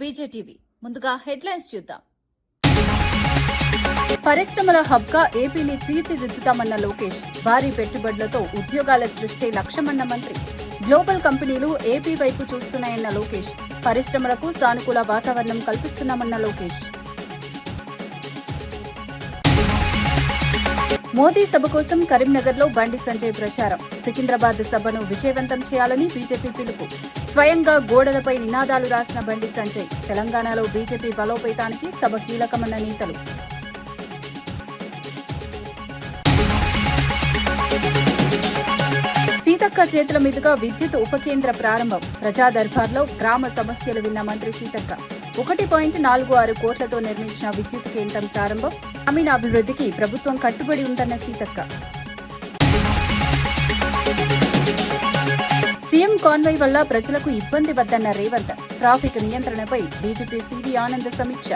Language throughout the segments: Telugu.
బీజేటీవీ ముందుగా హెడ్లైన్స్ చూద్దాం. పరిశ్రమల హబ్ గా ఏపీని తీర్చిదిద్దుతామన్న లోకేష్. భారీ పెట్టుబడులతో ఉద్యోగాల సృష్టి లక్ష్యమన్న మంత్రి. గ్లోబల్ కంపెనీలు ఏపీ వైపు చూస్తున్నాయన్న లోకేష్. పరిశ్రమలకు సానుకూల వాతావరణం కల్పిస్తున్నామన్న లోకేష్. మోదీ సభ కోసం కరీంనగర్లో బండి సంజయ్ ప్రచారం. సికింద్రాబాద్ సభను విజయవంతం చేయాలని బీజేపీ పిలుపు. స్వయంగా గోడలపై నినాదాలు రాసిన బండి సంజయ్. తెలంగాణలో బీజేపీ బలోపేతానికి సభ కీలకమన్న నేతలు. సీతక్క చేతుల మీదుగా విద్యుత్ ఉపకేంద్ర ప్రారంభం. ప్రజా దర్బార్లో గ్రామ సమస్యలు విన్న మంత్రి సీతక్క. 1.46 కోట్లతో నిర్మించిన విద్యుత్ కేంద్రం ప్రారంభం. గ్రామీణ అభివృద్ధికి ప్రభుత్వం కట్టుబడి ఉందన్న సీతక్క. సీఎం కాన్వాయ్ వల్ల ప్రజలకు ఇబ్బంది వద్దన్న రేవంత్. ట్రాఫిక్ నియంత్రణపై డీజీపీ సివి ఆనంద్ సమీక్ష.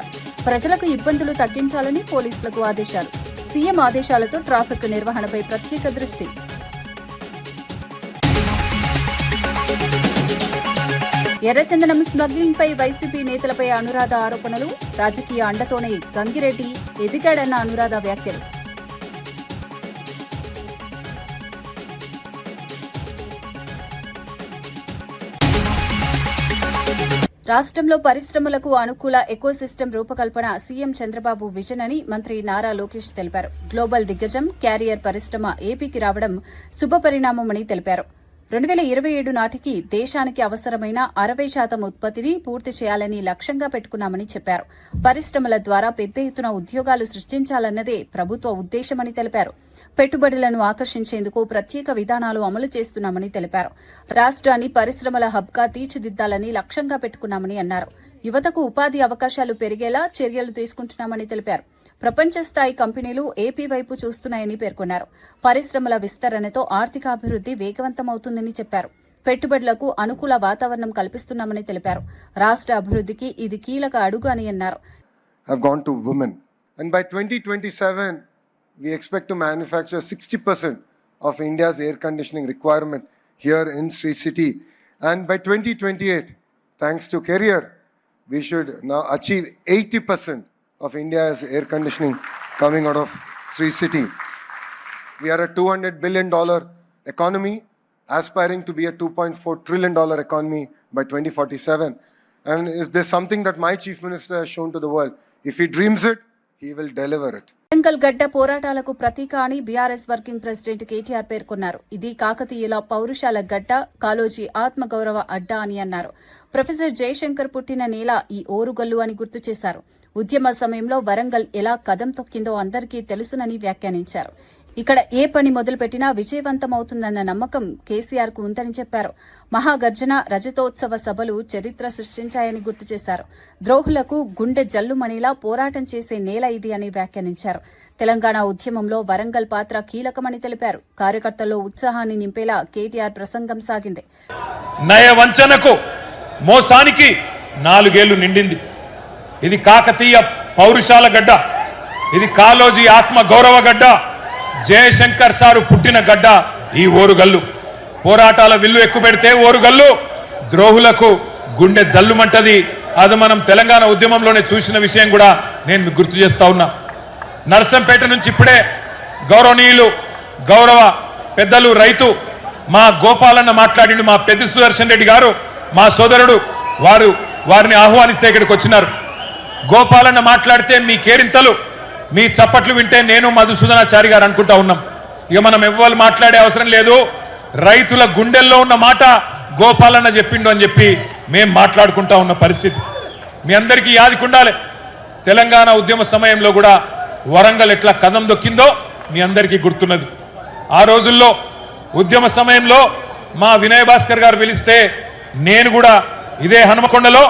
ప్రజలకు ఇబ్బందులు తగ్గించాలని పోలీసులకు ఆదేశాలు. సీఎం ఆదేశాలతో ట్రాఫిక్ నిర్వహణపై ప్రత్యేక దృష్టి. ఎర్రచందనం స్మగ్లింగ్ పై వైసీపీ నేతలపై అనురాధ ఆరోపణలు. రాజకీయ అండతోనే గంగిరెడ్డి ఎదిగాడన్న అనురాధ వ్యాఖ్యలు. రాష్ట్రంలో పరిశ్రమలకు అనుకూల ఎకోసిస్టమ్ రూపకల్పన సీఎం చంద్రబాబు విజన్ అని మంత్రి నారా లోకేష్ తెలిపారు. గ్లోబల్ దిగ్గజం క్యారియర్ పరిశ్రమ ఏపీకి రావడం శుభపరిణామమని తెలిపారు. 2027 నాటికి దేశానికి అవసరమైన 60% ఉత్పత్తిని పూర్తి చేయాలని లక్ష్యంగా పెట్టుకున్నామని చెప్పారు. పరిశ్రమల ద్వారా పెద్ద ఎత్తున ఉద్యోగాలు సృష్టించాలన్నదే ప్రభుత్వ ఉద్దేశమని తెలిపారు. పెట్టుబడులను ఆకర్షించేందుకు ప్రత్యేక విధానాలు అమలు చేస్తున్నామని తెలిపారు. రాష్ట్రాన్ని పరిశ్రమల హబ్గా తీర్చిదిద్దాలని లక్ష్యంగా పెట్టుకున్నామని అన్నారు. యువతకు ఉపాధి అవకాశాలు పెరిగేలా చర్యలు తీసుకుంటున్నామని తెలిపారు. ప్రపంచ స్థాయి కంపెనీలు ఏపీ వైపు చూస్తున్నాయని పేర్కొన్నారు. పరిశ్రమల విస్తరణతో ఆర్థికాభివృద్ది వేగవంతమవుతుందని చెప్పారు. పెట్టుబడులకు అనుకూల వాతావరణం కల్పిస్తున్నామని తెలిపారు. రాష్ట్ర అభివృద్దికి ఇది కీలక అడుగు అని అన్నారు. And by 2027, we expect to manufacture 60% of India's air conditioning requirement here in Sri City. And by 2028, thanks to Carrier, we should now achieve 80% of India's air conditioning coming out of Sri City. We are a $200 billion economy, aspiring to be a $2.4 trillion economy by 2047. And is there something that my Chief Minister has shown to the world? If he dreams it, he will deliver it. Warangal గడ్డ పోరాటాలకు ప్రతీక అని బీఆర్ఎస్ వర్కింగ్ ప్రెసిడెంట్ కేటీఆర్ పేర్కొన్నారు. ఇది కాకతీయుల పౌరుషాల గడ్డ, కాళోజీ ఆత్మగౌరవ అడ్డా అని అన్నారు. ప్రొఫెసర్ జయశంకర్ పుట్టిన నేల ఈ ఓరుగల్లు అని గుర్తు చేశారు. ఉద్యమ సమయంలో వరంగల్ ఎలా కదం తొక్కిందో అందరికీ తెలుసునని వ్యాఖ్యానించారు. ఇక్కడ ఏ పని మొదలుపెట్టినా విజయవంతమవుతుందన్న నమ్మకం కేసీఆర్ కు ఉందని చెప్పారు. మహాగర్జన, రజతోత్సవ సభలు చరిత్ర సృష్టించాయని గుర్తు చేశారు. ద్రోహులకు గుండె జల్లుమణిలా పోరాటం చేసే నేల ఇది అని వ్యాఖ్యానించారు. తెలంగాణ ఉద్యమంలో వరంగల్ పాత్ర కీలకమని తెలిపారు. కార్యకర్తల్లో ఉత్సాహాన్ని నింపేలా కేటీఆర్ ప్రసంగం సాగింది. నయవంచనకు మోసానికి 4 ఏళ్లు నిండింది. ఇది కాకతీయ పౌరుషాల గడ్డ, ఇది కాళోజీ ఆత్మ గౌరవ గడ్డ, జయశంకర్ సారు పుట్టిన గడ్డ ఈ ఓరుగల్లు. పోరాటాల విల్లు ఎక్కుపెడితే ఓరుగల్లు ద్రోహులకు గుండె జల్లుమంటది. అది మనం తెలంగాణ ఉద్యమంలోనే చూసిన విషయం కూడా నేను మీకు గుర్తు చేస్తా ఉన్నా. నర్సంపేట నుంచి ఇప్పుడే గౌరవనీయులు గౌరవ పెద్దలు రైతు మా గోపాలన్న మాట్లాడిండు. మా పెద్ద సుదర్శన్ రెడ్డి గారు మా సోదరుడు వారిని ఆహ్వానిస్తే ఇక్కడికి వచ్చినారు. గోపాలన్న మాట్లాడితే మీ కేరింతలు, మీ చప్పట్లు వింటే నేను మధుసూదనాచారి గారు అనుకుంటా ఉన్నాం. ఇక మనం ఎవ్వరు మాట్లాడే అవసరం లేదు. రైతుల గుండెల్లో ఉన్న మాట గోపాలన్న చెప్పిండు అని చెప్పి మేం మాట్లాడుకుంటా ఉన్న పరిస్థితి మీ అందరికీ యాదికుండాలి. తెలంగాణ ఉద్యమ సమయంలో కూడా వరంగల్ ఎట్లా కదం దొక్కిందో మీ అందరికీ గుర్తున్నది. ఆ రోజుల్లో ఉద్యమ సమయంలో మా వినయ్ భాస్కర్ గారు పిలిస్తే నేను కూడా ఇదే హనుమకొండలో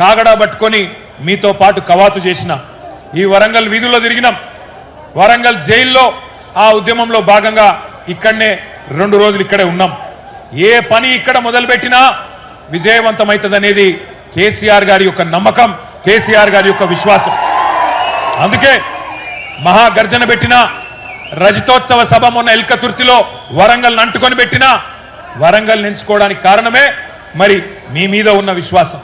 కాగడా పట్టుకొని మీతో పాటు కవాతు చేసిన. ఈ వరంగల్ వీధుల్లో తిరిగినాం. వరంగల్ జైల్లో ఆ ఉద్యమంలో భాగంగా ఇక్కడనే 2 రోజులు ఇక్కడే ఉన్నాం. ఏ పని ఇక్కడ మొదలుపెట్టినా విజయవంతమవుతుందనేది కేసీఆర్ గారి యొక్క నమ్మకం, కేసీఆర్ గారి యొక్క విశ్వాసం. అందుకే మహాగర్జన పెట్టిన రజతోత్సవ సభ మొన్న ఎల్కతుర్తిలో వరంగల్ నంటుకొని పెట్టినా వరంగల్ ఎంచుకోవడానికి కారణమే మరి మీ మీద ఉన్న విశ్వాసం.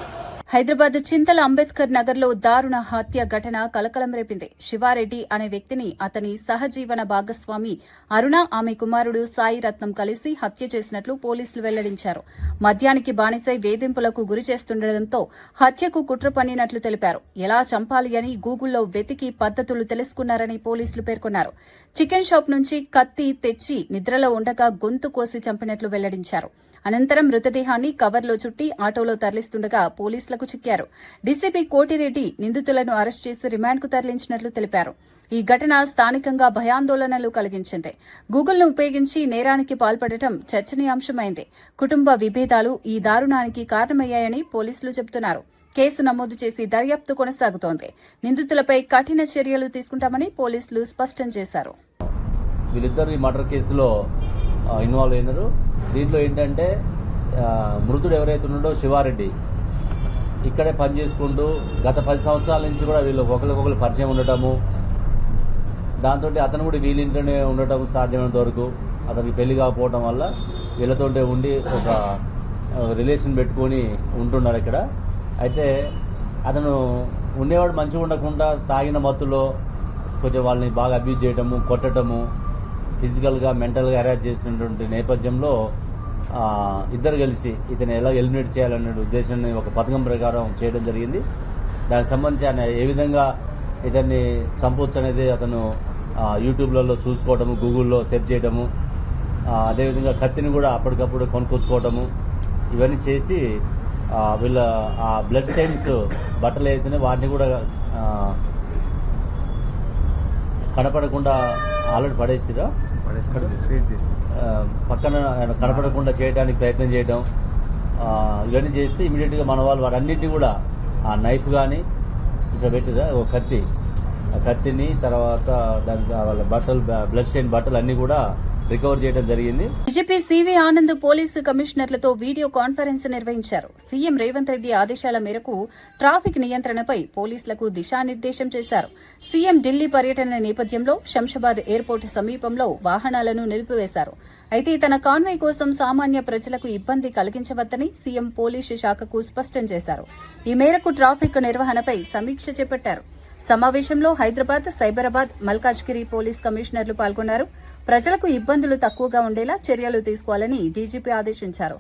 హైదరాబాద్ చింతల అంబేద్కర్ నగర్లో దారుణ హత్య ఘటన కలకలం రేపింది. శివారెడ్డి అనే వ్యక్తిని అతని సహజీవన భాగస్వామి అరుణ, ఆమె కుమారుడు సాయి రత్నం కలిసి హత్య చేసినట్లు పోలీసులు వెల్లడించారు. మద్యానికి బానిసై వేధింపులకు గురి చేస్తుండటంతో హత్యకు కుట్ర పన్నినట్లు తెలిపారు. ఎలా చంపాలి అని గూగుల్లో వెతికి పద్దతులు తెలుసుకున్నారని పోలీసులు పేర్కొన్నారు. చికెన్ షాప్ నుంచి కత్తి తెచ్చి నిద్రలో ఉండగా గొంతు కోసి చంపినట్లు వెల్లడించారు. అనంతరం మృతదేహాన్ని కవర్లో చుట్టి ఆటోలో తరలిస్తుండగా పోలీసులకు చిక్కారు. డీసీపీ కోటిరెడ్డి నిందితులను అరెస్ట్ చేసి రిమాండ్కు తరలించినట్లు తెలిపారు. ఈ ఘటన స్థానికంగా భయాందోళనలు కలిగించింది. గూగుల్ను ఉపయోగించి నేరానికి పాల్పడటం చర్చనీయాంశమైంది. కుటుంబ విభేదాలు ఈ దారుణానికి కారణమయ్యాయని పోలీసులు చెబుతున్నారు. కేసు నమోదు చేసి దర్యాప్తు కొనసాగుతోంది. నిందితులపై కఠిన చర్యలు తీసుకుంటామని పోలీసులు స్పష్టం చేశారు. వీళ్ళిద్దరు ఈ మర్డర్ కేసులో ఇన్వాల్వ్ అయినారు. దీంట్లో ఏంటంటే మృతుడు ఎవరైతే ఉన్నాడో శివారెడ్డి ఇక్కడే పనిచేసుకుంటూ గత 10 సంవత్సరాల నుంచి కూడా వీళ్ళు ఒకరికొకరు పరిచయం ఉండటము, దాంతో అతను కూడా వీళ్ళింట్లోనే ఉండటం సాధ్యమైనంత వరకు అతనికి పెళ్లి కాకపోవడం వల్ల వీళ్ళతోటే ఉండి ఒక రిలేషన్ పెట్టుకొని ఉంటున్నారు ఇక్కడ. అయితే అతను ఉండేవాడు మంచిగా ఉండకుండా తాగిన మత్తులో కొంచెం వాళ్ళని బాగా అబ్యూజ్ చేయటము, కొట్టడము, ఫిజికల్గా మెంటల్గా హెరాస్ చేసినటువంటి నేపథ్యంలో ఇద్దరు కలిసి ఇతను ఎలా ఎలిమినేట్ చేయాలనే ఉద్దేశాన్ని ఒక పథకం ప్రకారం చేయడం జరిగింది. దానికి సంబంధించి ఆయన ఏ విధంగా ఇతన్ని చంపొచ్చు అనేది అతను యూట్యూబ్లలో చూసుకోవడము, గూగుల్లో సెర్చ్ చేయడము, అదేవిధంగా కత్తిని కూడా అప్పటికప్పుడు కొనుక్కొచ్చుకోవడము, ఇవన్నీ చేసి వీళ్ళ ఆ బ్లడ్ సైన్స్ బట్టలు అయితేనే వాటిని కూడా కనపడకుండా ఆల్రెడీ పడేసిరా పక్కన కనపడకుండా చేయడానికి ప్రయత్నం చేయడం, ఇవన్నీ చేస్తే ఇమీడియట్గా మన వాళ్ళు వాటన్నిటిని కూడా ఆ నైఫ్ కానీ ఇక్కడ పెట్టిరా ఒక కత్తి, ఆ కత్తిని తర్వాత దానికి వాళ్ళ బట్టలు బ్లడ్ స్టెయిన్ బట్టలు అన్ని కూడా రికవర్ చేయడం జరిగింది. డీజీపీ సివి ఆనంద్ పోలీసు కమిషనర్లతో వీడియో కాన్ఫరెన్స్ నిర్వహించారు. సీఎం రేవంత్ రెడ్డి ఆదేశాల మేరకు ట్రాఫిక్ నియంత్రణపై పోలీసులకు దిశానిర్దేశం చేశారు. సీఎం ఢిల్లీ పర్యటన నేపథ్యంలో శంషాబాద్ ఎయిర్పోర్టు సమీపంలో వాహనాలను నిలిపివేశారు. అయితే తన కాన్వాయ్ కోసం సామాన్య ప్రజలకు ఇబ్బంది కలిగించవద్దని సీఎం పోలీసు శాఖకు స్పష్టం చేశారు. ఈ మేరకు ట్రాఫిక్ నిర్వహణపై సమీక్ష చేపట్టారు. సమావేశంలో హైదరాబాద్, సైబరాబాద్, మల్కాజ్గిరి పోలీస్ కమిషనర్లు పాల్గొన్నారు. ప్రజలకు ఇబ్బందులు తక్కువగా ఉండేలా చర్యలు తీసుకోవాలని డీజీపీ ఆదేశించారు.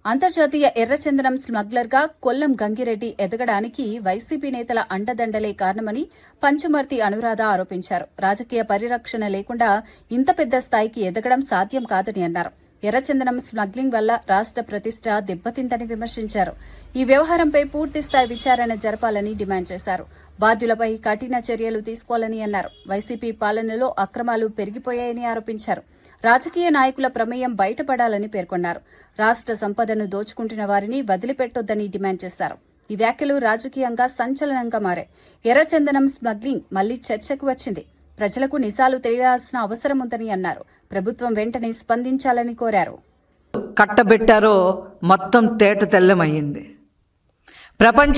అంతర్జాతీయ ఎర్రచందనం స్మగ్లర్ గా కొల్లం గంగిరెడ్డి ఎదగడానికి వైసీపీ నేతల అండదండలే కారణమని పంచుమర్తి అనురాధ ఆరోపించారు. రాజకీయ పరిరక్షణ లేకుండా ఇంత పెద్ద స్థాయికి ఎదగడం సాధ్యం కాదని అన్నారు. ఎర్రచందనం స్మగ్లింగ్ వల్ల రాష్ట ప్రతిష్ట దెబ్బతిందని విమర్శించారు. ఈ వ్యవహారంపై పూర్తిస్థాయి విచారణ జరపాలని డిమాండ్ చేశారు. బాధ్యులపై కఠిన చర్యలు తీసుకోవాలని అన్నారు. వైసీపీ పాలనలో అక్రమాలు పెరిగిపోయాయని ఆరోపించారు. రాజకీయ నాయకుల ప్రమేయం బయటపడాలని పేర్కొన్నారు. రాష్ట సంపదను దోచుకుంటున్న వారిని వదిలిపెట్టొద్దని డిమాండ్ చేశారు. ఈ వ్యాఖ్యలు రాజకీయంగా సంచలనంగా మారాయి. ఎర్రచందనం స్మగ్లింగ్ మళ్లీ చర్చకు వచ్చింది. ప్రజలకు నిజాలు తెలియాల్సిన అవసరం ఉందని అన్నారు. ప్రభుత్వం వెంటనే స్పందించాలని కోరారు. కట్టబెట్టారో మొత్తం తేట తెల్లమయ్యింది. ప్రపంచ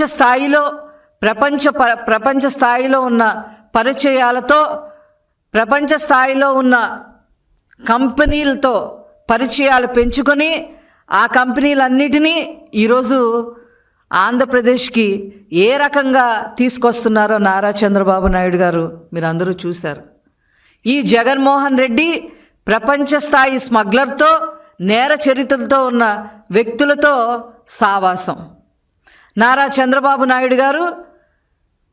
స్థాయిలో ఉన్న పరిచయాలతో, ప్రపంచ స్థాయిలో ఉన్న కంపెనీలతో పరిచయాలు పెంచుకొని ఆ కంపెనీలన్నిటినీ ఈరోజు ఆంధ్రప్రదేశ్కి ఏ రకంగా తీసుకొస్తున్నారో నారా చంద్రబాబు నాయుడు గారు మీరందరూ చూశారు. ఈ జగన్మోహన్ రెడ్డి ప్రపంచ స్థాయి స్మగ్లర్తో, నేర చరిత్రలతో ఉన్న వ్యక్తులతో సావాసం. నారా చంద్రబాబు నాయుడు గారు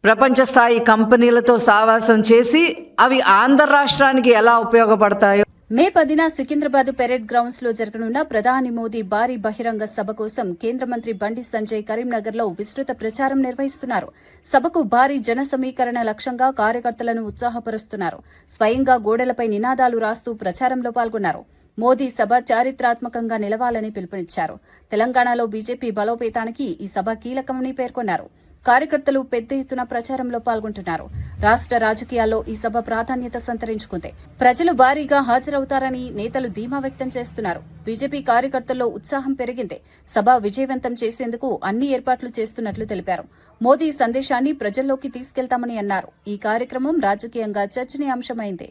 ప్రపంచ స్థాయి కంపెనీలతో సావాసం చేసి అవి ఆంధ్ర రాష్ట్రానికి ఎలా ఉపయోగపడతాయో. మే 10న సికింద్రాబాద్ పెరేడ్ గ్రౌండ్స్ లో జరగనున్న ప్రధాని మోదీ భారీ బహిరంగ సభ కోసం కేంద్ర మంత్రి బండి సంజయ్ కరీంనగర్ లో విస్తృత ప్రచారం నిర్వహిస్తున్నారు. సభకు భారీ జన సమీకరణ లక్ష్యంగా కార్యకర్తలను ఉత్సాహపరుస్తున్నారు. స్వయంగా గోడలపై నినాదాలు రాస్తూ ప్రచారంలో పాల్గొన్నారు. మోదీ సభ చారిత్రాత్మకంగా నిలవాలని పిలుపునిచ్చారు. తెలంగాణలో బీజేపీ బలోపేతానికి ఈ సభ కీలకమని పేర్కొన్నారు. కార్యకర్తలు పెద్ద ఎత్తున ప్రచారంలో పాల్గొంటున్నారు. రాష్ట్ర రాజకీయాల్లో ఈ సభ ప్రాధాన్యత సంతరించుకుంది. ప్రజలు భారీగా హాజరవుతారని నేతలు ధీమా వ్యక్తం చేస్తున్నారు. బీజేపీ కార్యకర్తల్లో ఉత్సాహం పెరిగింది. సభ విజయవంతం చేసేందుకు అన్ని ఏర్పాట్లు చేస్తున్నట్లు తెలిపారు. మోదీ సందేశాన్ని ప్రజల్లోకి తీసుకెళ్తామని అన్నారు. ఈ కార్యక్రమం రాజకీయంగా చర్చనీయాంశమైంది.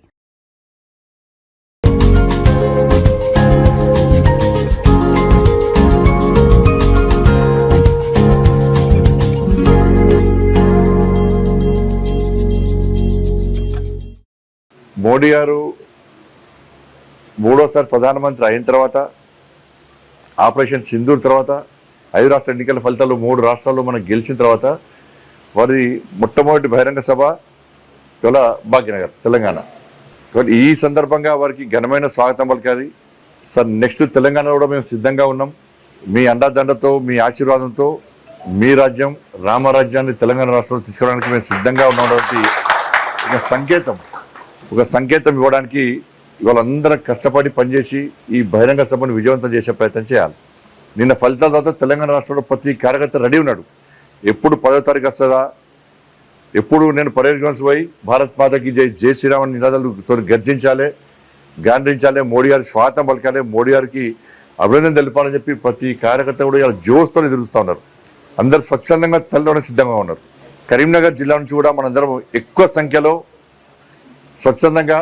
మోడీ గారు మూడోసారి ప్రధానమంత్రి అయిన తర్వాత, ఆపరేషన్ సింధూర్ తర్వాత, 5 రాష్ట్ర ఎన్నికల ఫలితాలు 3 రాష్ట్రాల్లో మనం గెలిచిన తర్వాత వారి మొట్టమొదటి బహిరంగ సభ ఇవాళ భాగ్యనగర్, తెలంగాణ. కాబట్టి ఈ సందర్భంగా వారికి ఘనమైన స్వాగతం పలికాలి. సార్, నెక్స్ట్ తెలంగాణలో కూడా మేము సిద్ధంగా ఉన్నాం. మీ అండదండతో, మీ ఆశీర్వాదంతో మీ రాజ్యం, రామరాజ్యాన్ని తెలంగాణ రాష్ట్రంలో తీసుకురావడానికి మేము సిద్ధంగా ఉన్నటువంటి ఒక సంకేతం ఇవ్వడానికి ఇవాళ అందరం కష్టపడి పనిచేసి ఈ బహిరంగ సభను విజయవంతం చేసే ప్రయత్నం చేయాలి. నిన్న ఫలితాల తర్వాత తెలంగాణ రాష్ట్రంలో ప్రతి కార్యకర్త రెడీ ఉన్నాడు. ఎప్పుడు 10వ తారీఖు వస్తుందా, ఎప్పుడు నేను పరేడ్ గ్రౌండ్స్ పోయి భారత్ మాతకి జై, జై శ్రీరామ్ నినాదాలతో గర్జించాలి, గాండ్రించాలి, మోడీ గారికి స్వాగతం పలకాలి, మోడీ గారికి అభినందన తెలిపాలని చెప్పి ప్రతి కార్యకర్త కూడా ఇలా జోష్తో ఎదురుస్తూ ఉన్నారు. అందరు స్వచ్ఛందంగా తల్లిలోనే సిద్ధంగా ఉన్నారు. కరీంనగర్ జిల్లా నుంచి కూడా మనందరం ఎక్కువ సంఖ్యలో స్వచ్ఛందంగా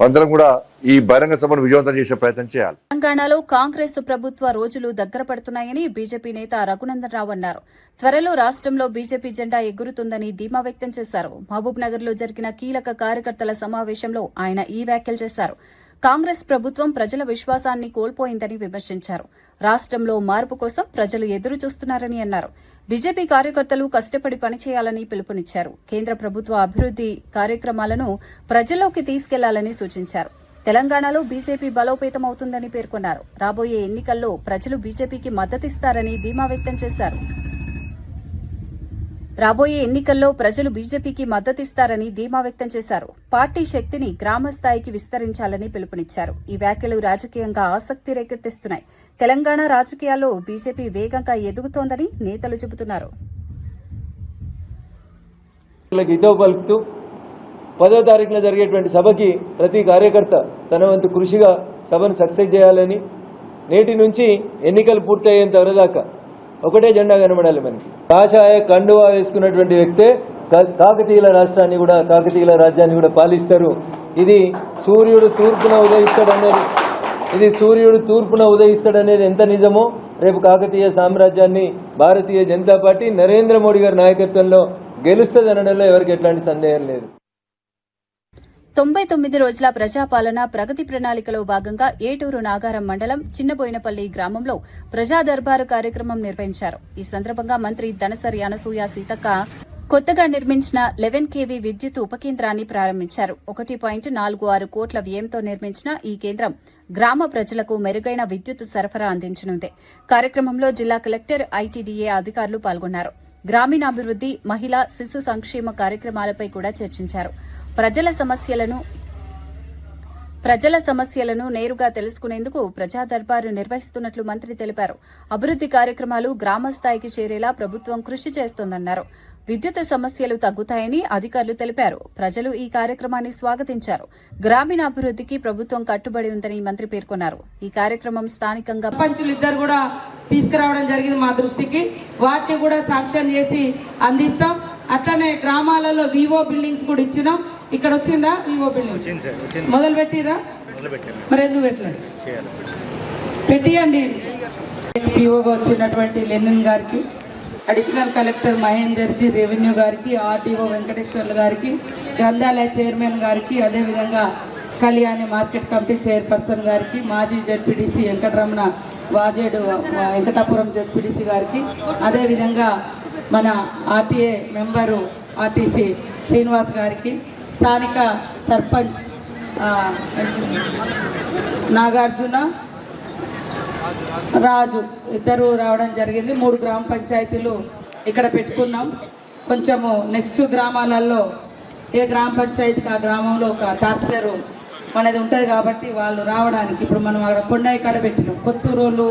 అందరం కూడా ఈ బహిరంగ సభను విజయవంతం చేసే ప్రయత్నం చేయాలి. తెలంగాణలో కాంగ్రెస్ ప్రభుత్వ రోజులు దగ్గర పడుతున్నాయని బీజేపీ నేత రఘునందన్ రావు అన్నారు. త్వరలో రాష్ట్రంలో బీజేపీ జెండా ఎగురుతుందని ధీమా వ్యక్తం చేశారు. మహబూబ్ నగర్ లో జరిగిన కీలక కార్యకర్తల సమావేశంలో ఆయన ఈ వ్యాఖ్యలు చేశారు. కాంగ్రెస్ ప్రభుత్వం ప్రజల విశ్వాసాన్ని కోల్పోయిందని విమర్శించారు. రాష్ట్రంలో మార్పు కోసం ప్రజలు ఎదురు చూస్తున్నారని అన్నారు. బీజేపీ కార్యకర్తలు కష్టపడి పనిచేయాలని పిలుపునిచ్చారు. కేంద్ర ప్రభుత్వ అభివృద్ది కార్యక్రమాలను ప్రజల్లోకి తీసుకెళ్లాలని సూచించారు. తెలంగాణలో బీజేపీ బలోపేతమవుతుందని పేర్కొన్నారు. రాబోయే ఎన్నికల్లో ప్రజలు బీజేపీకి మద్దతిస్తారని ధీమా వ్యక్తం చేశారు. పార్టీ శక్తిని గ్రామ స్థాయికి విస్తరించాలని పిలుపునిచ్చారు. ఈ వ్యాఖ్యలు రాజకీయంగా ఆసక్తి రేకెత్తిస్తున్నాయి. తెలంగాణ రాజకీయాల్లో బీజేపీ వేగంగా ఎదుగుతోందని నేతలు చెబుతున్నారు. 10వ తారీఖున జరిగేటువంటి సభకి ప్రతి కార్యకర్త తన వంతు కృషిగా సభను సక్సెస్ చేయాలని, నేటి నుంచి ఎన్నికలు పూర్తయ్యేంత వరదాకా ఒకటే జెండా కనబడాలి. మనకి కాషాయ కండువా వేసుకున్నటువంటి వ్యక్తే కాకతీయుల రాష్ట్రాన్ని కూడా, కాకతీయుల రాజ్యాన్ని కూడా పాలిస్తారు. ఇది సూర్యుడు తూర్పున ఉదయిస్తాడనేది ఎంత నిజమో రేపు కాకతీయ సామ్రాజ్యాన్ని భారతీయ జనతా పార్టీ నరేంద్ర మోడీ గారి నాయకత్వంలో గెలుస్తుందనడంలో ఎవరికి ఎట్లాంటి సందేహం లేదు. 99 రోజుల ప్రజాపాలన ప్రగతి ప్రణాళికలో భాగంగా ఏటూరు నాగారం మండలం చిన్నబోయినపల్లి గ్రామంలో ప్రజా దర్బారు కార్యక్రమం నిర్వహించారు. ఈ సందర్భంగా మంత్రి దనసరి అనసూయ సీతక్క కొత్తగా నిర్మించిన 11 kV విద్యుత్ ఉపకేంద్రాన్ని ప్రారంభించారు. 1.46 కోట్ల వ్యయంతో నిర్మించిన ఈ కేంద్రం గ్రామ ప్రజలకు మెరుగైన విద్యుత్ సరఫరా అందించనుంది. కార్యక్రమంలో జిల్లా కలెక్టర్, ఐటీడీఏ అధికారులు పాల్గొన్నారు. గ్రామీణాభివృద్ది, మహిళా, శిశు సంక్షేమ కార్యక్రమాలపై కూడా చర్చించారు. ప్రజల సమస్యలను నేరుగా తెలుసుకునేందుకు ప్రజా దర్బారు నిర్వహిస్తున్నట్లు మంత్రి తెలిపారు. అభివృద్ది కార్యక్రమాలు గ్రామ స్థాయికి చేరేలా ప్రభుత్వం కృషి చేస్తోందన్నారు. విద్యుత్ సమస్యలు తగ్గుతాయని అధికారులు తెలిపారు. ప్రజలు ఈ కార్యక్రమాన్ని స్వాగతించారు. గ్రామీణాభివృద్దికి ప్రభుత్వం కట్టుబడి ఉందని మంత్రి పేర్కొన్నారు. ఈ కార్యక్రమం స్థానికంగా పంచులిద్దరు కూడా తీసుకురావడం జరిగింది మా దృష్టికి. వాటిని కూడా సాంక్షన్ చేసి అందిస్తాం. అట్లనే గ్రామాలలో వివో బిల్డింగ్స్ కూడా ఇచ్చినాం. ఇక్కడ వచ్చిందా వివో బిల్డింగ్? మొదలు పెట్టిరా? మరి ఎందుకు పెట్టలేదు? పెట్టియండి. పిఓగా వచ్చినటువంటి లెనిన్ గారికి, additional collector Mahender ji, revenue గారికి, ఆర్డీఓ వెంకటేశ్వర్లు గారికి, గ్రంథాలయ చైర్మన్ గారికి, అదేవిధంగా కళ్యాణి మార్కెట్ కమిటీ చైర్పర్సన్ గారికి, మాజీ జెడ్పీటీసీ వెంకటరమణ, వాజేడు వెంకటాపురం జెడ్పీటీసీ గారికి, అదేవిధంగా మన ఆర్టీఏ మెంబరు ఆర్టీసీ శ్రీనివాస్ గారికి, స్థానిక సర్పంచ్ నాగార్జున, రాజు ఇద్దరు రావడం జరిగింది. 3 గ్రామ పంచాయతీలు ఇక్కడ పెట్టుకున్నాం. కొంచెము నెక్స్ట్ గ్రామాలలో ఏ గ్రామ పంచాయతీకి ఆ గ్రామంలో ఒక టార్చర్ అనేది ఉంటుంది కాబట్టి వాళ్ళు రావడానికి ఇప్పుడు మనం అక్కడ కొండాయి కాడ పెట్టినాం. కొత్తూరోళ్ళు,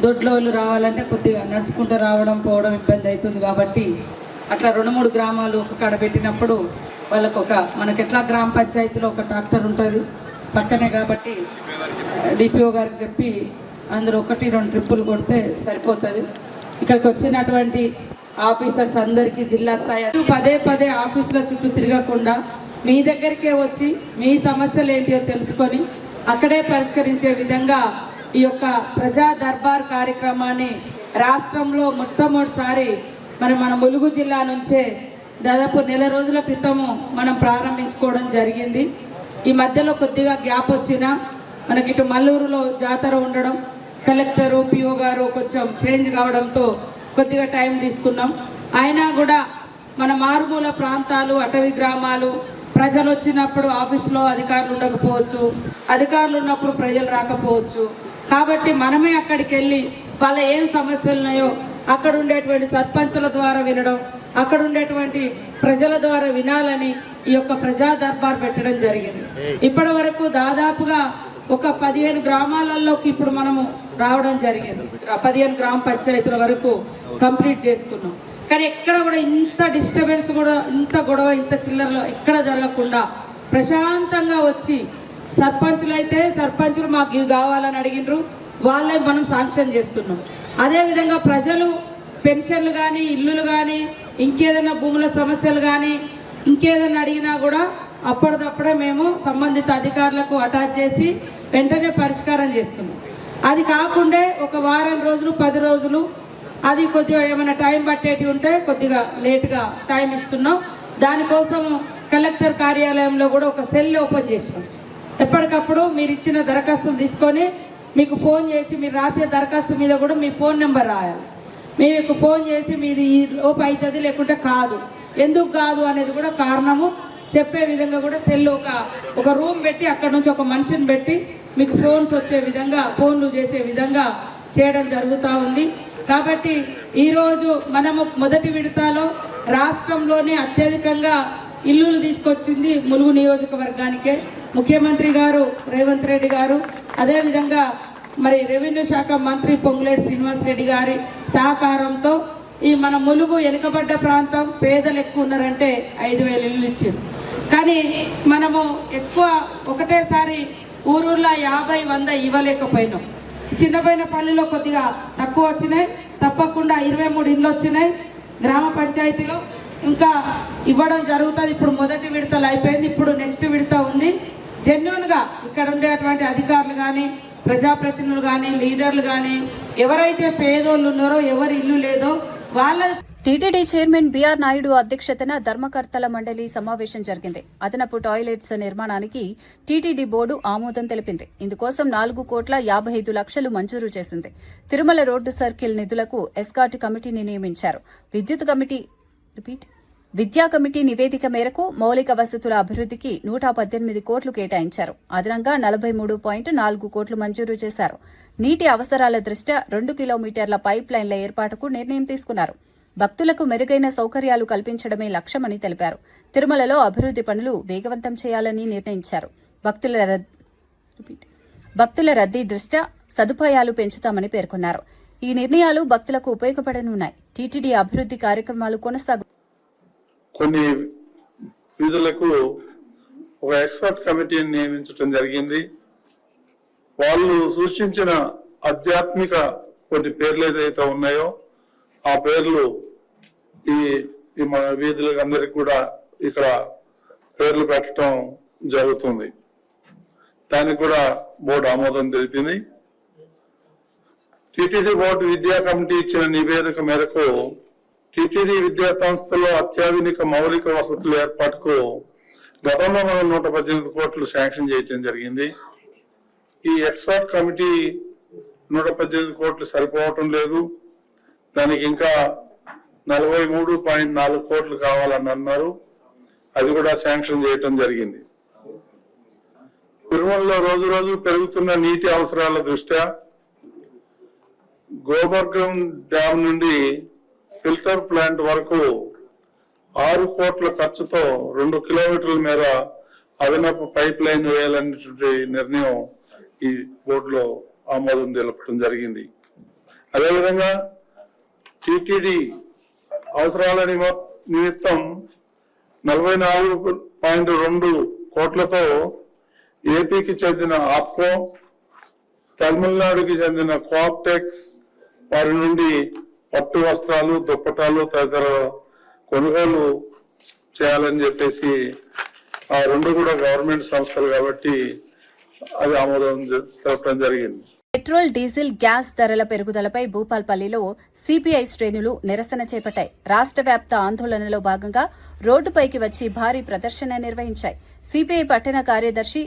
దొడ్లోళ్ళు రావాలంటే కొద్దిగా నడుచుకుంటూ రావడం పోవడం ఇబ్బంది అవుతుంది కాబట్టి అట్లా 2-3 గ్రామాలు ఒక కాడ పెట్టినప్పుడు వాళ్ళకు మనకి ఎట్లా గ్రామ పంచాయతీలో ఒక ట్రాక్టర్ ఉంటుంది పక్కనే, కాబట్టి డిపిఓ గారికి చెప్పి అందరూ 1-2 ట్రిప్పులు కొడితే సరిపోతుంది. ఇక్కడికి వచ్చినటువంటి ఆఫీసర్స్ అందరికీ జిల్లా స్థాయి పదే ఆఫీసుల చుట్టూ తిరగకుండా మీ దగ్గరికే వచ్చి మీ సమస్యలు ఏంటో తెలుసుకొని అక్కడే పరిష్కరించే విధంగా ఈ యొక్క ప్రజా దర్బార్ కార్యక్రమాన్ని రాష్ట్రంలో మొట్టమొదటిసారి మన ములుగు జిల్లా నుంచే దాదాపు 1 రోజుల క్రితము మనం ప్రారంభించుకోవడం జరిగింది. ఈ మధ్యలో కొద్దిగా గ్యాప్ వచ్చినా మనకి ఇటు మల్లూరులో జాతర ఉండడం, కలెక్టరు పిఓ గారు కొంచెం చేంజ్ కావడంతో కొద్దిగా టైం తీసుకున్నాం. అయినా కూడా మన మారుమూల ప్రాంతాలు, అటవీ గ్రామాలు, ప్రజలు వచ్చినప్పుడు ఆఫీసులో అధికారులు ఉండకపోవచ్చు, అధికారులు ఉన్నప్పుడు ప్రజలు రాకపోవచ్చు. కాబట్టి మనమే అక్కడికి వెళ్ళి వాళ్ళ ఏం సమస్యలు ఉన్నాయో అక్కడ ఉండేటువంటి సర్పంచుల ద్వారా వినడం, అక్కడ ఉండేటువంటి ప్రజల ద్వారా వినాలని ఈ యొక్క ప్రజా దర్బార్ పెట్టడం జరిగింది. ఇప్పటి వరకు దాదాపుగా ఒక 15 గ్రామాలలోకి ఇప్పుడు మనము రావడం జరిగింది. 15 గ్రామ పంచాయతీల వరకు కంప్లీట్ చేసుకున్నాం. కానీ ఎక్కడ కూడా ఇంత డిస్టర్బెన్స్ కూడా, ఇంత గొడవ, ఇంత చిల్లరలో ఎక్కడ జరగకుండా ప్రశాంతంగా వచ్చి సర్పంచులు మాకు ఇవి కావాలని అడిగినరు, వాళ్ళే మనం శాంక్షన్ చేస్తున్నాం. అదేవిధంగా ప్రజలు పెన్షన్లు కానీ, ఇల్లులు కానీ, ఇంకేదైనా భూముల సమస్యలు కానీ ఇంకేదైనా అడిగినా కూడా అప్పటిదప్పుడే మేము సంబంధిత అధికారులకు అటాచ్ చేసి వెంటనే పరిష్కారం చేస్తున్నాం. అది కాకుండా ఒక వారం రోజులు 10 రోజులు అది కొద్దిగా ఏమైనా టైం పట్టేటి ఉంటే కొద్దిగా లేట్గా టైం ఇస్తున్నాం. దానికోసం కలెక్టర్ కార్యాలయంలో కూడా ఒక సెల్ ఓపెన్ చేసినాం. ఎప్పటికప్పుడు మీరు ఇచ్చిన దరఖాస్తులు తీసుకొని మీకు ఫోన్ చేసి, మీరు రాసే దరఖాస్తు మీద కూడా మీ ఫోన్ నెంబర్ రాయాలి. మీకు ఫోన్ చేసి మీది ఈ లోపు అవుతుంది లేకుంటే కాదు, ఎందుకు కాదు అనేది కూడా కారణము చెప్పే విధంగా కూడా సెల్ ఒక రూమ్ పెట్టి అక్కడ నుంచి ఒక మనిషిని పెట్టి మీకు ఫోన్స్ వచ్చే విధంగా, ఫోన్లు చేసే విధంగా చేయడం జరుగుతూ ఉంది. కాబట్టి ఈరోజు మనము మొదటి విడతలో రాష్ట్రంలోనే అత్యధికంగా ఇల్లులు తీసుకొచ్చింది ములుగు నియోజకవర్గానికే. ముఖ్యమంత్రి గారు రేవంత్ రెడ్డి గారు, అదేవిధంగా మరి రెవెన్యూ శాఖ మంత్రి పొంగులేటి శ్రీనివాసరెడ్డి గారి సహకారంతో ఈ మన ములుగు వెనుకబడ్డ ప్రాంతం, పేదలు ఎక్కువ ఉన్నారంటే 5,000 ఇల్లు ఇచ్చింది. కానీ మనము ఎక్కువ ఒకటేసారి ఊరూర్లో 50-100 ఇవ్వలేకపోయినాం. చిన్నపోయిన పల్లెలో కొద్దిగా తక్కువ వచ్చినాయి, తప్పకుండా 23 ఇళ్ళు వచ్చినాయి గ్రామ పంచాయతీలో. ఇంకా ఇవ్వడం జరుగుతుంది. ఇప్పుడు మొదటి విడతలు అయిపోయింది, ఇప్పుడు నెక్స్ట్ విడత ఉంది. జెన్యూన్గా ఇక్కడ ఉండేటువంటి అధికారులు కానీ, ప్రజాప్రతినిధులు కానీ, లీడర్లు కానీ, ఎవరైతే పేదోళ్ళు ఉన్నారో, ఎవరి ఇల్లు లేదో వాళ్ళ. టీటీడీ చైర్మన్ బీఆర్ నాయుడు అధ్యక్షతన ధర్మకర్తల మండలి సమావేశం జరిగింది. అదనపు టాయిలెట్స్ నిర్మాణానికి టీటీడీ బోర్డు ఆమోదం తెలిపింది. ఇందుకోసం 4,55,00,000 మంజూరు చేసింది. తిరుమల రోడ్డు సర్కిల్ నిధులకు ఎస్కాట్ కమిటీని నియమించారు. విద్యా కమిటీ నివేదిక మేరకు మౌలిక వసతుల అభివృద్దికి 118 కోట్లు కేటాయించారు. అదనంగా 43.4 కోట్లు మంజూరు చేశారు. నీటి అవసరాల దృష్ట్యా 2 కిలోమీటర్ల పైప్ లైన్ల ఏర్పాటుకు నిర్ణయం తీసుకున్నారు. భక్తులకు మెరుగైన సౌకర్యాలు కల్పించడమే లక్ష్యమని తెలిపారు. తిరుమలలో అభివృద్ది పనులు వేగవంతం చేయాలని నిర్ణయించారు. భక్తుల రద్దీ దృష్ట్యా సదుపాయాలు పెంచుతామని పేర్కొన్నారు. ఈ నిర్ణయాలు భక్తులకు ఉపయోగపడనున్నాయి. టీటీడీ అభివృద్ది కార్యక్రమాలు కొన్ని విధులకు ఒక ఎక్స్పర్ట్ కమిటీని నియమించడం జరిగింది. వాళ్ళు సూచించిన ఆధ్యాత్మిక కొన్ని పేర్లు ఏదైతే ఉన్నాయో ఆ పేర్లు ఈ మన వీధులకు అందరికి కూడా ఇక్కడ పేర్లు పెట్టడం జరుగుతుంది. దానికి కూడా బోర్డు ఆమోదం తెలిపింది. టిటిడి బోర్డు విద్యా కమిటీ ఇచ్చిన నివేదిక మేరకు టిటిడి విద్యా సంస్థలో అత్యాధునిక మౌలిక వసతుల ఏర్పాటుకు గతంలో మనం 118 కోట్లు శాంక్షన్ చేయటం జరిగింది. ఈ ఎక్స్పర్ట్ కమిటీ 118 కోట్లు సరిపోవటం లేదు, దానికి ఇంకా 43.4 కోట్లు కావాలని అన్నారు. అది కూడా శాంక్షన్ చేయటం జరిగింది. తిరుమలలో రోజు రోజు పెరుగుతున్న నీటి అవసరాల దృష్ట్యా గోబర్గం డ్యామ్ నుండి ఫిల్టర్ ప్లాంట్ వరకు 6 కోట్ల ఖర్చుతో 2 కిలోమీటర్ల మేర అదనపు పైప్ లైన్ వేయాలనేటువంటి నిర్ణయం ఈ బోర్డులో ఆమోదం తెలపడం జరిగింది. అదేవిధంగా టిటిడి అవసరాల నిమిత్తం 44.2 కోట్లతో ఏపీకి చెందిన ఆప్కో, తమిళనాడుకి చెందిన కోఆప్టెక్స్ వారి నుండి పట్టు వస్త్రాలు, దుప్పటాలు తదితర కొనుగోలు చేయాలని చెప్పేసి, ఆ రెండు కూడా గవర్నమెంట్ సంస్థలు కాబట్టి అది ఆమోదం తెలపడం జరిగింది. పెట్రోల్, డీజిల్, గ్యాస్ ధరల పెరుగుదలపై భూపాల్పల్లిలో సిపిఐ శ్రేణులు నిరసన చేపట్టాయి. రాష్ట్ర వ్యాప్త ఆందోళనలో భాగంగా రోడ్డుపైకి వచ్చి భారీ ప్రదర్శన నిర్వహించాయి. సిపిఐ పట్టణ కార్యదర్శి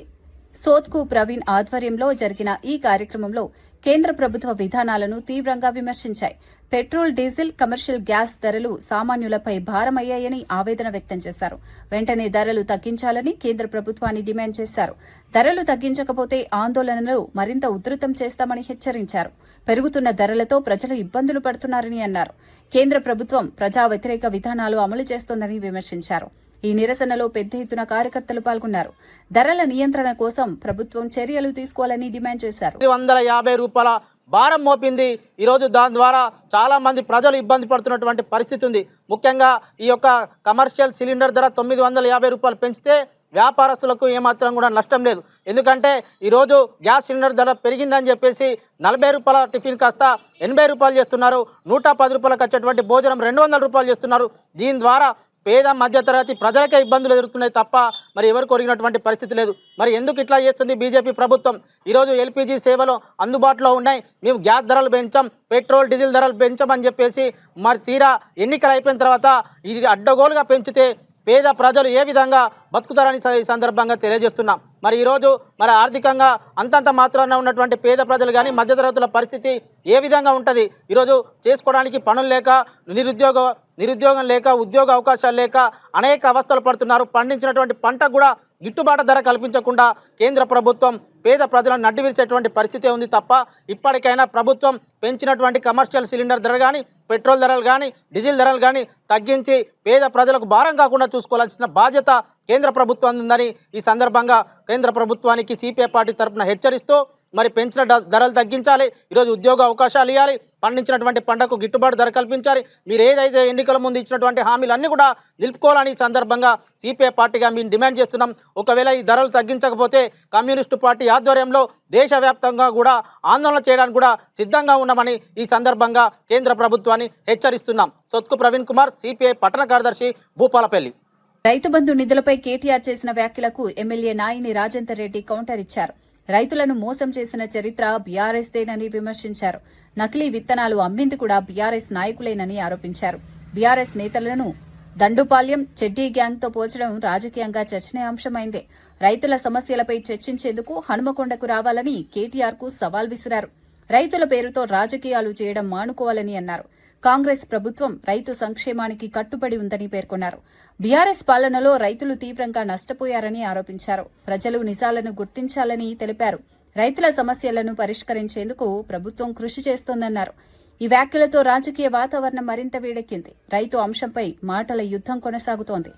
సోత్కు ప్రవీణ్ ఆధ్వర్యంలో జరిగిన ఈ కార్యక్రమంలో కేంద్ర ప్రభుత్వ విధానాలను తీవ్రంగా విమర్శించాయి. పెట్రోల్, డీజిల్, కమర్షియల్ గ్యాస్ ధరలు సామాన్యులపై భారమయ్యాయని ఆవేదన వ్యక్తం చేశారు. వెంటనే ధరలు తగ్గించాలని కేంద్ర ప్రభుత్వాన్ని డిమాండ్ చేశారు. ధరలు తగ్గించకపోతే ఆందోళనలు మరింత ఉధృతం చేస్తామని హెచ్చరించారు. పెరుగుతున్న ధరలతో ప్రజలు ఇబ్బందులు పడుతున్నారని అన్నారు. కేంద్ర ప్రభుత్వం ప్రజా వ్యతిరేక విధానాలు అమలు చేస్తోందని విమర్శించారు. ఈ నిరసనలో పెద్ద ఎత్తున కార్యకర్తలు పాల్గొన్నారు. ధరల నియంత్రణ కోసం ప్రభుత్వం చర్యలు తీసుకోవాలని డిమాండ్ చేశారు. 150 రూపాయల భారం మోపింది. ఈరోజు దాని ద్వారా చాలా మంది ప్రజలు ఇబ్బంది పడుతున్నటువంటి పరిస్థితి ఉంది. ముఖ్యంగా ఈ యొక్క కమర్షియల్ సిలిండర్ ధర 950 రూపాయలు పెంచితే వ్యాపారస్తులకు ఏమాత్రం కూడా నష్టం లేదు. ఎందుకంటే ఈరోజు గ్యాస్ సిలిండర్ ధర పెరిగిందని చెప్పేసి 40 రూపాయల టిఫిన్ కాస్త 80 రూపాయలు చేస్తున్నారు. 110 రూపాయలకు వచ్చేటువంటి భోజనం 200 రూపాయలు చేస్తున్నారు. దీని ద్వారా పేద మధ్యతరగతి ప్రజలకే ఇబ్బందులు ఎదుర్కొన్నాయి తప్ప మరి ఎవరు కొరిగినటువంటి పరిస్థితి లేదు. మరి ఎందుకు ఇట్లా చేస్తుంది బీజేపీ ప్రభుత్వం? ఈరోజు ఎల్పీజీ సేవలు అందుబాటులో ఉన్నాయి, మేము గ్యాస్ ధరలు పెంచాం, పెట్రోల్ డీజిల్ ధరలు పెంచామని చెప్పేసి మరి తీరా ఎన్నికలు అయిపోయిన తర్వాత ఇది అడ్డగోలుగా పెంచితే పేద ప్రజలు ఏ విధంగా బతుకుతారని ఈ సందర్భంగా తెలియజేస్తున్నాం. మరి ఈరోజు మరి ఆర్థికంగా అంతంత మాత్రాన ఉన్నటువంటి పేద ప్రజలు కానీ మధ్యతరగతుల పరిస్థితి ఏ విధంగా ఉంటుంది? ఈరోజు చేసుకోవడానికి పనులు లేక, నిరుద్యోగం లేక, ఉద్యోగ అవకాశాలు లేక అనేక అవస్థలు పడుతున్నారు. పండించినటువంటి పంట కూడా గిట్టుబాటు ధర కల్పించకుండా కేంద్ర ప్రభుత్వం పేద ప్రజలను నడ్డివిరిచేటువంటి పరిస్థితి ఉంది తప్ప ఇప్పటికైనా ప్రభుత్వం పెంచినటువంటి కమర్షియల్ సిలిండర్ ధర కానీ, పెట్రోల్ ధరలు కానీ, డీజిల్ ధరలు కానీ తగ్గించి పేద ప్రజలకు భారం కాకుండా చూసుకోవాల్సిన బాధ్యత కేంద్ర ప్రభుత్వం ఉందని ఈ సందర్భంగా కేంద్ర ప్రభుత్వానికి సిపిఐ పార్టీ తరఫున హెచ్చరిస్తూ మరి పెంచిన ధరలు తగ్గించాలి, ఈరోజు ఉద్యోగ అవకాశాలు ఇవ్వాలి, పండించినటువంటి పంటకు గిట్టుబాటు ధర కల్పించాలి, మీరు ఏదైతే ఎన్నికల ముందు ఇచ్చినటువంటి హామీలన్నీ కూడా నిలుపుకోవాలని ఈ సందర్భంగా సిపిఐ పార్టీగా మేము డిమాండ్ చేస్తున్నాం. ఒకవేళ ఈ ధరలు తగ్గించకపోతే కమ్యూనిస్టు పార్టీ ఆధ్వర్యంలో దేశవ్యాప్తంగా కూడా ఆందోళన చేయడానికి కూడా సిద్ధంగా ఉన్నామని ఈ సందర్భంగా కేంద్ర ప్రభుత్వాన్ని హెచ్చరిస్తున్నాం. సొత్కు ప్రవీణ్ కుమార్, సిపిఐ పట్టణ కార్యదర్శి, భూపాలపల్లి. రైతు బంధు నిధులపై కేటీఆర్ చేసిన వ్యాఖ్యలకు ఎమ్మెల్యే నాయిని రాజేందర్ రెడ్డి కౌంటర్ ఇచ్చారు. రైతులను మోసం చేసిన చరిత్ర బీఆర్ఎస్ దేనని విమర్శించారు. నకిలీ విత్తనాలు అమ్మింది కూడా బీఆర్ఎస్ నాయకులేనని ఆరోపించారు. బీఆర్ఎస్ నేతలను దండుపాల్యం, చెడ్డీ గ్యాంగ్ తో పోల్చడం రాజకీయంగా చర్చనీయాంశమైందే. రైతుల సమస్యలపై చర్చించేందుకు హనుమకొండకు రావాలని కేటీఆర్ కు సవాల్ విసిరారు. రైతుల పేరుతో రాజకీయాలు చేయడం మానుకోవాలని అన్నారు. కాంగ్రెస్ ప్రభుత్వం రైతు సంక్షేమానికి కట్టుబడి ఉందని పేర్కొన్నారు. బీఆర్ఎస్ పాలనలో రైతులు తీవ్రంగా నష్టపోయారని ఆరోపించారు. ప్రజలు నిజాలను గుర్తించాలని తెలిపారు. రైతుల సమస్యలను పరిష్కరించేందుకు ప్రభుత్వం కృషి చేస్తోందన్నారు. ఈ వ్యాఖ్యలతో రాజకీయ వాతావరణం మరింత వేడెక్కింది. రైతు అంశంపై మాటల యుద్దం కొనసాగుతోంది.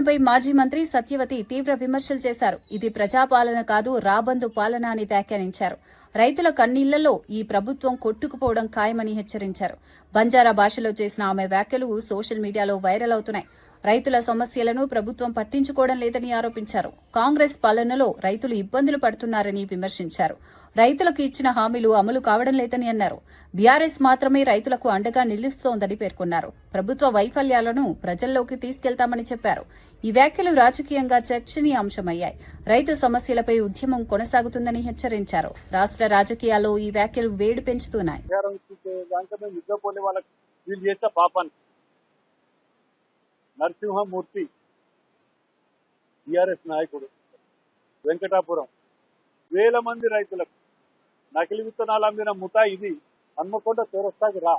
పై మాజీ మంత్రి సత్యవతి తీవ్ర విమర్శలు చేశారు. ఇది ప్రజాపాలన కాదు, రాబందు పాలన అని వ్యాఖ్యానించారు. రైతుల కన్నీళ్లలో ఈ ప్రభుత్వం కొట్టుకుపోవడం ఖాయమని హెచ్చరించారు. బంజారా భాషలో చేసిన ఆమె వ్యాఖ్యలు సోషల్ మీడియాలో వైరల్ అవుతున్నాయి. రైతుల సమస్యలను ప్రభుత్వం పట్టించుకోవడం లేదని ఆరోపించారు. కాంగ్రెస్ పాలనలో రైతులు ఇబ్బందులు పడుతున్నారని విమర్శించారు. రైతులకు ఇచ్చిన హామీలు అమలు కావడం లేదని అన్నారు. బీఆర్ఎస్ మాత్రమే రైతులకు అండగా నిలుస్తోందని పేర్కొన్నారు. ప్రభుత్వ వైఫల్యాలను ప్రజల్లోకి తీసుకెళ్తామని చెప్పారు. ఈ వ్యాఖ్యలు రాజకీయంగా చర్చనీయాంశమయ్యాయి. రైతు సమస్యలపై ఉద్యమం కొనసాగుతుందని హెచ్చరించారు. రాష్ట్ర రాజకీయాల్లో ఈ వ్యాఖ్యలు వేడి పెంచుతున్నాయి. నరసింహమూర్తి టిఆర్ఎస్ నాయకుడు వెంకటాపురం వేల మంది రైతులకు నకిలీ విత్తనాలు అమ్మిన ముఠా ఇది. హన్మకొండ చౌరస్తాకి రా,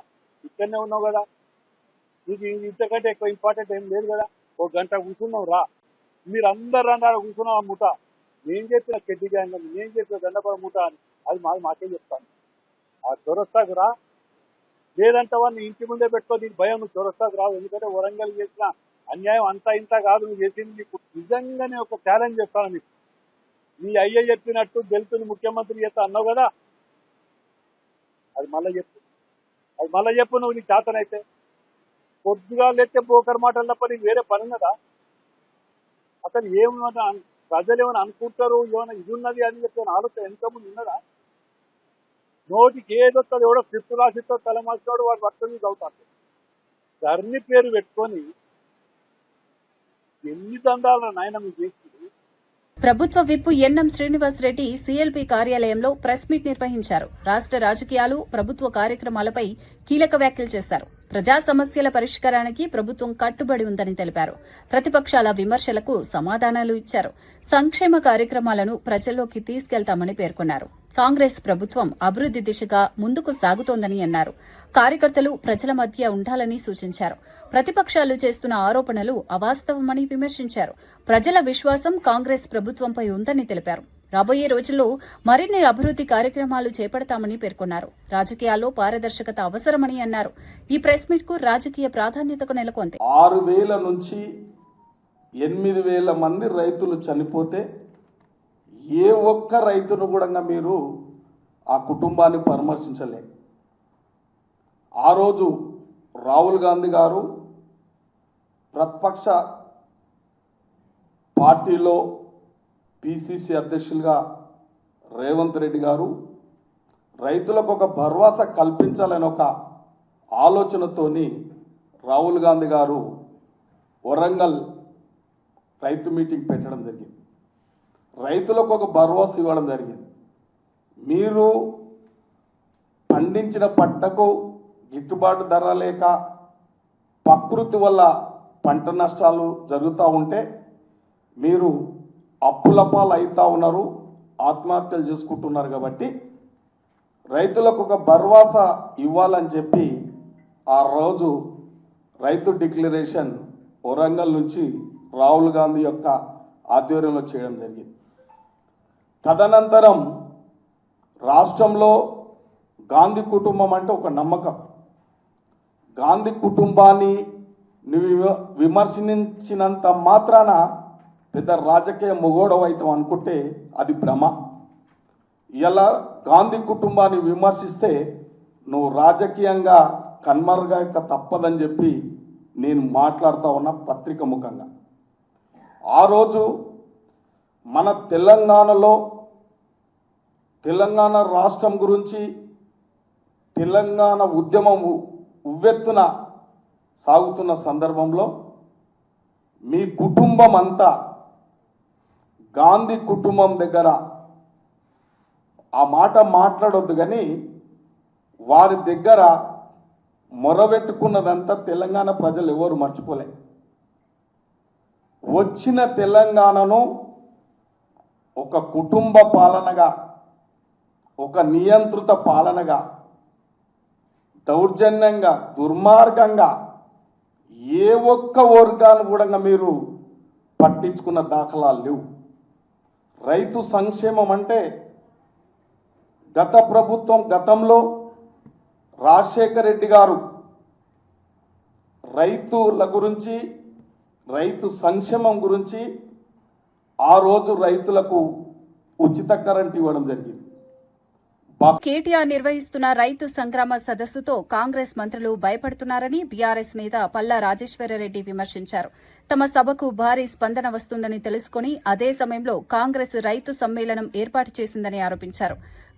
ఇక్కడనే ఉన్నావు కదా, ఇది ఇంతకంటే ఎక్కువ ఇంపార్టెంట్ ఏం లేదు కదా, ఒక గంట కూర్చున్నావు రా, మీరు అందరు అన్నారు కూర్చున్నాం ఆ ముఠా, నేను చెప్పిన చెడ్డి గ్యాంగ్ అని, నేను చెప్పిన దండపడ ముఠా అని, అది మాకే చెప్తాను. ఆ చౌరస్తాకి రా, లేదంటే వాడిని ఇంటి ముందే పెట్టుకో, నీకు భయం, నువ్వు చౌరస్తాకి రావు. ఎందుకంటే వరంగల్ చేసిన అన్యాయం అంతా ఇంత కాదు, నువ్వు చేసింది. నీకు నిజంగానే ఒక ఛాలెంజ్ చేస్తాను నీకు. నీ అయ్య చెప్పినట్టు దళితులు ముఖ్యమంత్రి చేస్తా అన్నావు కదా, అది మళ్ళీ చెప్పు, నువ్వు నీకు చేతనైతే. పొద్దుగా లేస్తే పోకర్ మాటలు తప్ప నీకు వేరే పని ఉన్నదా? అసలు ఏమన్నా ప్రజలు ఏమైనా అనుకుంటారు, ఏమైనా ఇది ఉన్నది అని చెప్పి ఆలోచన ఎంతమంది ఉన్నదా? నోటికి ఏదొస్తుంది, ఎవడో స్క్రిప్ట్ రాసితో తలమాసినోడు వాడు వర్క్ మీద అవుతాడు. ధర్ని పేరు పెట్టుకొని ఎన్ని దండాల నాయన మీకు చేస్తుంది. ప్రభుత్వ whip NM Srinivas Reddy CLP కార్యాలయంలో ప్రెస్ మీట్ నిర్వహించారు. రాష్ట్ర రాజకీయాలు, ప్రభుత్వ కార్యక్రమాలపై కీలక వ్యాఖ్యలు చేశారు. ప్రజా సమస్యల పరిష్కారానికి ప్రభుత్వం కట్టుబడి ఉందని తెలిపారు. ప్రతిపక్షాల విమర్శలకు సమాధానాలు ఇచ్చారు. సంక్షేమ కార్యక్రమాలను ప్రజల్లోకి తీసుకెళ్తామని పేర్కొన్నారు. కాంగ్రెస్ ప్రభుత్వం అభివృద్ది దిశగా ముందుకు సాగుతోందని అన్నారు. కార్యకర్తలు ప్రజల మధ్య ఉండాలని సూచించారు. ప్రతిపక్షాలు చేస్తున్న ఆరోపణలు అవాస్తవమని విమర్శించారు. ప్రజల విశ్వాసం కాంగ్రెస్ ప్రభుత్వంపై ఉందని తెలిపారు. రాబోయే రోజుల్లో మరిన్ని అభివృద్ది కార్యక్రమాలు చేపడతామని పేర్కొన్నారు. రాజకీయాల్లో పారదర్శకత అవసరమని అన్నారు. ఈ ప్రెస్ మీట్ కు రాజకీయ ప్రాధాన్యతకు నెలకొంది. 6,000 నుంచి 8,000 మంది రైతులు చనిపోతే ఏ ఒక్క రైతును కూడా మీరు ఆ కుటుంబాన్ని పరామర్శించలే. ఆ రోజు రాహుల్ గాంధీ గారు ప్రతిపక్ష పార్టీలో పిసిసి అధ్యక్షులుగా రేవంత్ రెడ్డి గారు రైతులకు ఒక భరోసా కల్పించాలని ఒక ఆలోచనతోని రాహుల్ గాంధీ గారు వరంగల్ రైతు మీటింగ్ పెట్టడం జరిగింది. రైతులకు ఒక భరోసా ఇవ్వడం జరిగింది. మీరు పండించిన పంటకు గిట్టుబాటు ధర లేక ప్రకృతి వల్ల పంట నష్టాలు జరుగుతూ ఉంటే మీరు అప్పుల పాలు అవుతా ఉన్నారు, ఆత్మహత్యలు చేసుకుంటున్నారు. కాబట్టి రైతులకు ఒక భరోసా ఇవ్వాలని చెప్పి ఆ రోజు రైతు డిక్లరేషన్ వరంగల్ నుంచి రాహుల్ గాంధీ యొక్క ఆధ్వర్యంలో చేయడం జరిగింది. తదనంతరం రాష్ట్రంలో గాంధీ కుటుంబం అంటే ఒక నమ్మకం. గాంధీ కుటుంబాన్ని విమర్శించినంత మాత్రాన పెద్ద రాజకీయ మొగోడవైతం అనుకుంటే అది భ్రమ. ఇలా గాంధీ కుటుంబాన్ని విమర్శిస్తే నువ్వు రాజకీయంగా కన్మరుగాక తప్పదని చెప్పి నేను మాట్లాడుతూ ఉన్న పత్రిక ముఖంగా. ఆ రోజు మన తెలంగాణలో తెలంగాణ రాష్ట్రం గురించి తెలంగాణ ఉద్యమం ఉవ్వెత్తున సాగుతున్న సందర్భంలో మీ కుటుంబం అంతా గాంధీ కుటుంబం దగ్గర ఆ మాట మాట్లాడొద్దు, కానీ వారి దగ్గర మొరబెట్టుకున్నదంతా తెలంగాణ ప్రజలు ఎవరు మర్చిపోలే. వచ్చిన తెలంగాణను ఒక కుటుంబ పాలనగా, ఒక నియంత్రిత పాలనగా, దౌర్జన్యంగా, దుర్మార్గంగా ఏ ఒక్క వర్గాన్ని కూడా మీరు పట్టించుకున్న దాఖలాలు లేవు. రైతు సంక్షేమం అంటే గత ప్రభుత్వం గతంలో రాజశేఖర రెడ్డి గారు రైతుల గురించి, రైతు సంక్షేమం గురించి ఆ రోజు రైతులకు ఉచిత కరెంట్ ఇవ్వడం జరిగింది. కేటీఆర్ నిర్వహిస్తున్న రైతు సంగ్రామ సదస్సుతో కాంగ్రెస్ మంత్రులు భయపడుతున్నారని బీఆర్ఎస్ నేత పల్లా రాజేశ్వరరెడ్డి విమర్శించారు. తమ సభకు భారీ స్పందన వస్తుందని తెలుసుకుని అదే సమయంలో కాంగ్రెస్ రైతు సమ్మేళనం ఏర్పాటు చేసిందని ఆరోపించారు.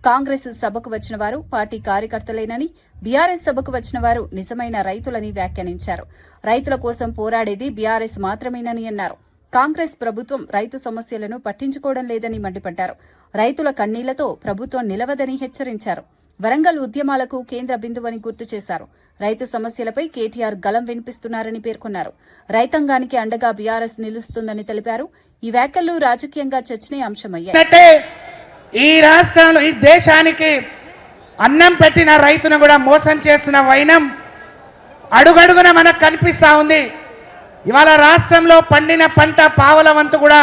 కాంగ్రెస్ సభకు వచ్చిన వారు పార్టీ కార్యకర్తలేనని, బీఆర్ఎస్ సభకు వచ్చిన వారు నిజమైన రైతులని వ్యాఖ్యానించారు. రైతుల కోసం పోరాడేది బీఆర్ఎస్ మాత్రమేనని అన్నారు. కాంగ్రెస్ ప్రభుత్వం రైతు సమస్యలను పట్టించుకోవడం లేదని మండిపడ్డారు. రైతుల కన్నీళ్లతో ప్రభుత్వం నిలవదని హెచ్చరించారు. వరంగల్ ఉద్యమాలకు కేంద్ర బిందువని గుర్తు చేశారు. రైతు సమస్యలపై కేటీఆర్ గలం వినిపిస్తున్నారని పేర్కొన్నారు. రైతాంగానికి అండగా బీఆర్ఎస్ నిలుస్తుందని తెలిపారు. ఈ వ్యాఖ్యలు రాజకీయంగా చర్చనీయాంశమయ్యాయి. ఈ రాష్ట్రంలో, ఈ దేశానికి అన్నం పెట్టిన రైతును కూడా మోసం చేస్తున్న వైనం అడుగడుగున మనకు కనిపిస్తా ఉంది. ఇవాళ రాష్ట్రంలో పండిన పంట పావల వంతు కూడా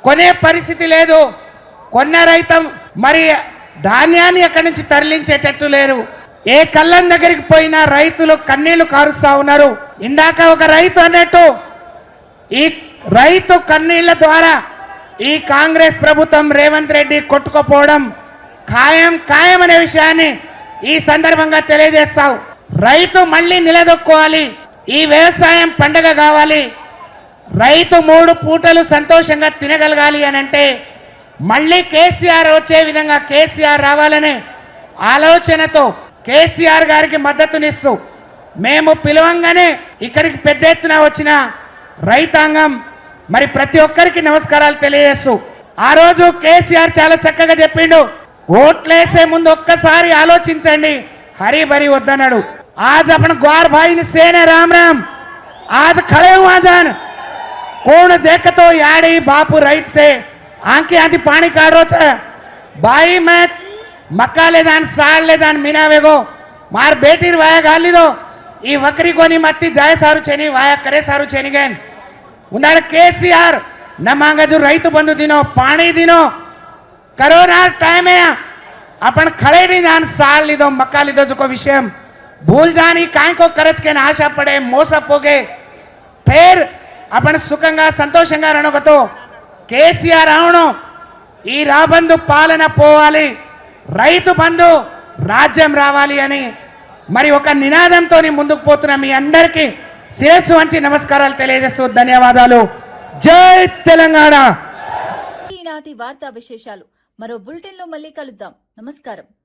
కొనే పరిస్థితి లేదు. కొన్న రైతం మరి ధాన్యాన్ని ఎక్కడి నుంచి తరలించేటట్టు లేరు. ఏ కళ్ళం దగ్గరికి పోయినా రైతులు కన్నీళ్లు కారుస్తా ఉన్నారు. ఇందాక ఒక రైతు అన్నట్టు ఈ రైతు కన్నీళ్ల ద్వారా ఈ కాంగ్రెస్ ప్రభుత్వం రేవంత్ రెడ్డి కొట్టుకుపోవడం ఖాయం అనే విషయాన్ని ఈ సందర్భంగా తెలియజేస్తావు. రైతు మళ్ళీ నిలదొక్కోవాలి. ఈ వ్యవసాయం పండగ కావాలి, రైతు 3 పూటలు సంతోషంగా తినగలగాలి అని అంటే మళ్ళీ కేసీఆర్ వచ్చే విధంగా కేసీఆర్ రావాలనే ఆలోచనతో కేసీఆర్ గారికి మద్దతునిస్తూ మేము పిలవంగానే ఇక్కడికి పెద్ద ఎత్తున వచ్చిన రైతాంగం మరి ప్రతి ఒక్కరికి నమస్కారాలు తెలియజేస్తూ ఆ రోజు కేసీఆర్ చాలా చక్కగా చెప్పిండు, ఓట్లేసే ముందు ఒక్కసారి ఆలోచించండి, హరి బరి వద్దన్నాడు. आज अपन ग्वार भाई ने सेने राम राम आज खड़े हुआ जान कौन देख तो याड़ी बापू रईत से आंकी आंधी पानी काढ़ो छे भाई मैं मक्का ले जान साल ले जान मीना वेगो मार बेटी वाया गाली दो ई वकरी कोनी मत्ती जाए सारू छेनी वाया करे सारू छेनी गैन उन्हार केसीआर न मांगा जो रईत बंधु दिनो पानी दिनो कोरोना टाइम है अपन खड़े नहीं जान साल लीधो मक्का लीधो जो को विषय भूल जानी काय को करज के आशा पड़े मोसपोगे फिर अपन सुखंगा संतोषंगा रणगतो केसीआर आवणो ఈ రాబందు పాలన పోవాలి, రైతు బంధు రాజ్యం రావాలి అని మరి ఒక నినాదంతో ముందుకు పోతున్న మీ అందరికీ శిరస్సు వంచి నమస్కారాలు తెలియజేస్తూ ధన్యవాదాలు. జై తెలంగాణ. ఈనాటి వార్తా విశేషాలు మరో బులెటిన్ లో మళ్ళీ కలుద్దాం. నమస్కారం.